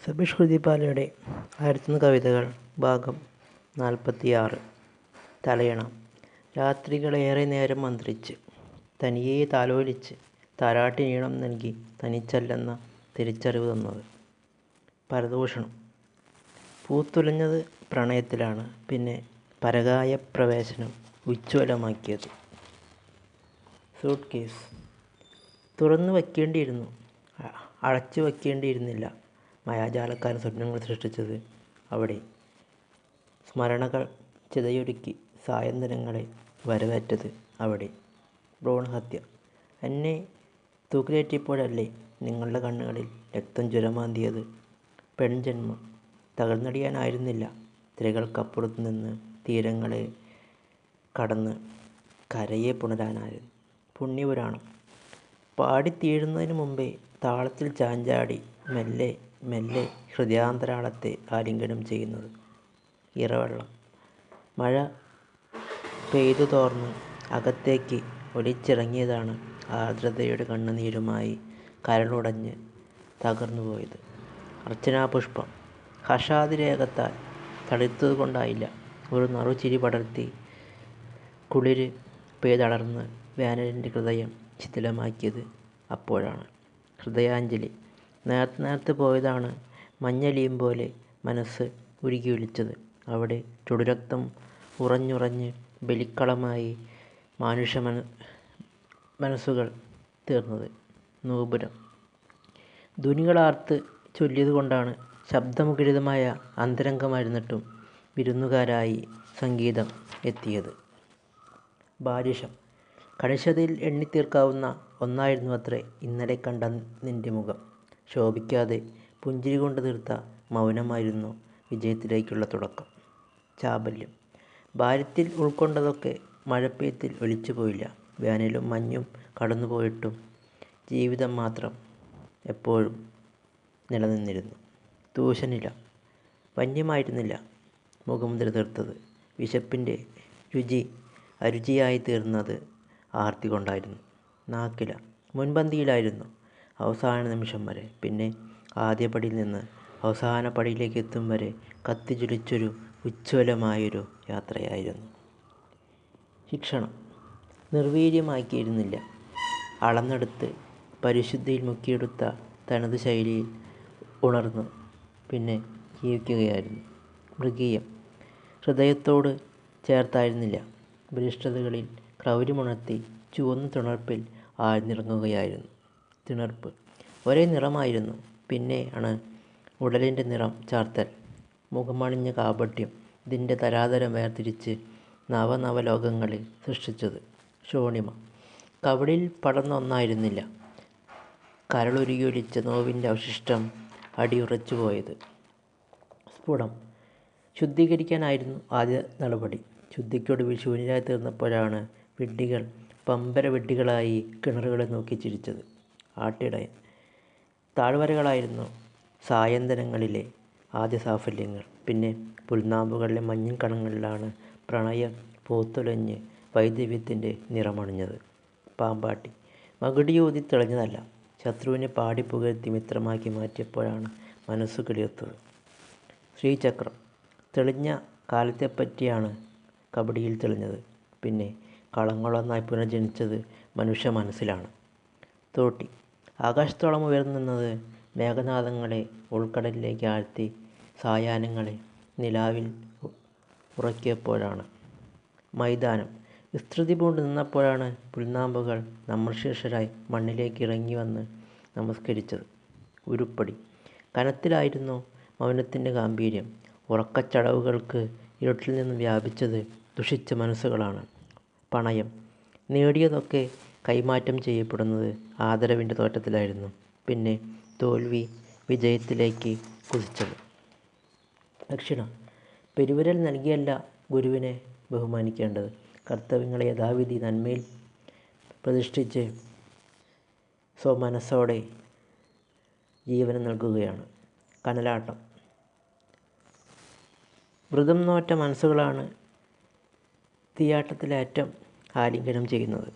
സബീഷ് കുതിപ്പാലയുടെ 1001 കവിതകൾ ഭാഗം 46. തലയണ. രാത്രികളേറെ നേരം മന്ത്രിച്ച് തനിയെ താലോലിച്ച് താരാട്ടിനീണം നൽകി തനിച്ചല്ലെന്ന തിരിച്ചറിവ് തന്നത്. പരദൂഷണം. പൂത്തുലഞ്ഞത് പ്രണയത്തിലാണ്, പിന്നെ പരകായ പ്രവേശനം ഉജ്ജ്വലമാക്കിയത്. Suit case. തുറന്നു വയ്ക്കേണ്ടിയിരുന്നു, അടച്ചു വയ്ക്കേണ്ടിയിരുന്നില്ല. മായാജാലക്കാരൻ സ്വപ്നങ്ങൾ സൃഷ്ടിച്ചത് അവിടെ. സ്മരണകൾ ചിതയൊരുക്കി സായന്തനങ്ങളെ വരവേറ്റത് അവിടെ. ഭ്രൂണഹത്യ. എന്നെ തൂക്കിലേറ്റിയപ്പോഴല്ലേ നിങ്ങളുടെ കണ്ണുകളിൽ രക്തം ചുരമാന്തിയത്? പെൺജന്മം തകർന്നടിയാനായിരുന്നില്ല. തിരകൾക്കപ്പുറത്തു നിന്ന് തീരങ്ങളെ കടന്ന് കരയെ പുണരാനായിരുന്നു. പുണ്യപുരാണം. പാടിത്തീഴുന്നതിന് മുമ്പേ താളത്തിൽ ചാഞ്ചാടി മെല്ലെ മെല്ലെ ഹൃദയാന്തരാളത്തെ ആലിംഗനം ചെയ്യുന്നത്. ഇറവെള്ളം. മഴ പെയ്തു തോർന്ന് അകത്തേക്ക് ഒലിച്ചിറങ്ങിയതാണ് ആർദ്രതയുടെ കണ്ണുനീരുമായി കരളുടഞ്ഞ് തകർന്നുപോയത്. അർച്ചനാപുഷ്പം. ഹർഷാതിരേകത്താൽ തളിർത്തതുകൊണ്ടായില്ല, ഒരു നറുചിരി പടർത്തി കുളിര് പെയ്തടർന്ന് വേനലിൻ്റെ ഹൃദയം ശിഥിലമാക്കിയത് അപ്പോഴാണ്. ഹൃദയാഞ്ജലി. നേർത്ത് പോയതാണ് മഞ്ഞലിയും പോലെ മനസ്സ് ഉരുകി ഒലിച്ചത്. അവിടെ ചുടുരക്തം ഉറഞ്ഞുറഞ്ഞ് ബലിക്കളമായി മനസ്സുകൾ തീർന്നത്. നൂപുരം. ധ്വനികളാർത്ത് ചൊല്ലിയതുകൊണ്ടാണ് ശബ്ദമുഖരിതമായ അന്തരംഗമായിരുന്നിട്ടും വിരുന്നുകാരായി സംഗീതം എത്തിയത്. ബാലിശം. കണിശതയിൽ എണ്ണിത്തീർക്കാവുന്ന ഒന്നായിരുന്നുവത്രേ ഇന്നലെ കണ്ട നിന്റെ മുഖം. ശോഭിക്കാതെ പുഞ്ചിരി കൊണ്ട് തീർത്ത മൗനമായിരുന്നു വിജയത്തിലേക്കുള്ള തുടക്കം. ചാബല്യം. ബാല്യത്തിൽ ഉൾക്കൊണ്ടതൊക്കെ മഴപ്പെയ്ത്തിൽ ഒലിച്ചുപോയില്ല. വേനലും മഞ്ഞും കടന്നുപോയിട്ടും ജീവിതം മാത്രം എപ്പോഴും നിലനിന്നിരുന്നു. തൂശനില. വന്യമായിരുന്നില്ല മുഖമുദ്ര തീർത്തത്. വിശപ്പിൻ്റെ രുചി അരുചിയായി തീർന്നത് ആർത്തി കൊണ്ടായിരുന്നു. നാക്കില. മുൻപന്തിയിലായിരുന്നു അവസാന നിമിഷം വരെ. പിന്നെ ആദ്യപടിയിൽ നിന്ന് അവസാന പടിയിലേക്ക് എത്തും വരെ കത്തിജ്വലിച്ചൊരു ഉജ്ജ്വലമായൊരു യാത്രയായിരുന്നു. ശിക്ഷണം. നിർവീര്യമാക്കിയിരുന്നില്ല, അളന്നെടുത്ത് പരിശുദ്ധിയിൽ മുക്കിയെടുത്ത തനത് ശൈലിയിൽ ഉണർന്നു പിന്നെ ജീവിക്കുകയായിരുന്നു. മൃഗീയം. ഹൃദയത്തോട് ചേർത്തായിരുന്നില്ല, ബലിഷ്ഠതകളിൽ ക്രൗര്യമുണർത്തി ചുവന്ന തിണർപ്പിൽ ആഴ്ന്നിറങ്ങുകയായിരുന്നു. തിണർപ്പ്. ഒരേ നിറമായിരുന്നു, പിന്നെ ആണ് ഉടലിൻ്റെ നിറം ചാർത്തൽ. മുഖമണിഞ്ഞ കാപട്യം ഇതിൻ്റെ തരാതരം വേർതിരിച്ച് നവനവലോകങ്ങളെ സൃഷ്ടിച്ചത്. ശോണിമ. കവിളിൽ പടർന്ന ഒന്നായിരുന്നില്ല, കരളുരുകിയൊലിച്ച നോവിൻ്റെ അവശിഷ്ടം അടിയുറച്ചു പോയത്. സ്ഫുടം. ശുദ്ധീകരിക്കാനായിരുന്നു ആദ്യ നടപടി. ശുദ്ധിക്കൊടുവിൽ ശൂന്യരായി തീർന്നപ്പോഴാണ് വിഡ്ഢികൾ പമ്പര വിഡ്ഢികളായി കിണറുകളെ നോക്കി ചിരിച്ചത്. ആട്ടിടയൻ. താഴ്വരകളായിരുന്നു സായന്തനങ്ങളിലെ ആദ്യ സാഫല്യങ്ങൾ. പിന്നെ പുൽനാമ്പുകളിലെ മഞ്ഞിൻ കണങ്ങളിലാണ് പ്രണയം പൂത്തുലഞ്ഞ് വൈദവ്യത്തിൻ്റെ നിറമണിഞ്ഞത്. പാമ്പാട്ടി. മകുടിയൂതി തെളിഞ്ഞതല്ല, ശത്രുവിനെ പാടിപ്പുകഴ്ത്തി മിത്രമാക്കി മാറ്റിയപ്പോഴാണ് മനസ്സു കിളിർത്തത്. ശ്രീചക്രം. തെളിഞ്ഞ കാലത്തെപ്പറ്റിയാണ് കബഡിയിൽ തെളിഞ്ഞത്. പിന്നെ കളങ്ങളൊന്നായി പുനർജനിച്ചത് മനുഷ്യ മനസ്സിലാണ്. തോട്ടി. ആകാശത്തോളം ഉയർന്നു നിന്നത് മേഘനാദങ്ങളെ ഉൾക്കടലിലേക്ക് ആഴ്ത്തി സായാഹ്നങ്ങളെ നിലാവിൽ ഉറക്കിയപ്പോഴാണ്. മൈതാനം. വിസ്തൃതി പൂണ്ട് നിന്നപ്പോഴാണ് പുൽനാമ്പുകൾ നമശീർഷരായി മണ്ണിലേക്ക് ഇറങ്ങി വന്ന് നമസ്കരിച്ചത്. ഉരുപ്പടി. കനത്തിലായിരുന്നു മൗനത്തിൻ്റെ ഗാംഭീര്യം. ഉറക്കച്ചടവുകൾക്ക് ഇരുട്ടിൽ നിന്നും വ്യാപിച്ചത് ദുഷിച്ച മനസ്സുകളാണ്. പണയം. നേടിയതൊക്കെ കൈമാറ്റം ചെയ്യപ്പെടുന്നത് ആദരവിൻ്റെ തോറ്റത്തിലായിരുന്നു. പിന്നെ തോൽവി വിജയത്തിലേക്ക് കുതിച്ചത്. ദക്ഷിണ. പെരുവിരൽ നൽകിയല്ല ഗുരുവിനെ ബഹുമാനിക്കേണ്ടത്, കർത്തവ്യങ്ങളെ യഥാവിധി നന്മയിൽ പ്രതിഷ്ഠിച്ച് സ്വമനസ്സോടെ ജീവനം നൽകുകയാണ്. കനലാട്ടം. വ്രതം നോറ്റ മനസ്സുകളാണ് തീയാട്ടത്തിലേറ്റം ആലിംഗനം ചെയ്യുന്നത്.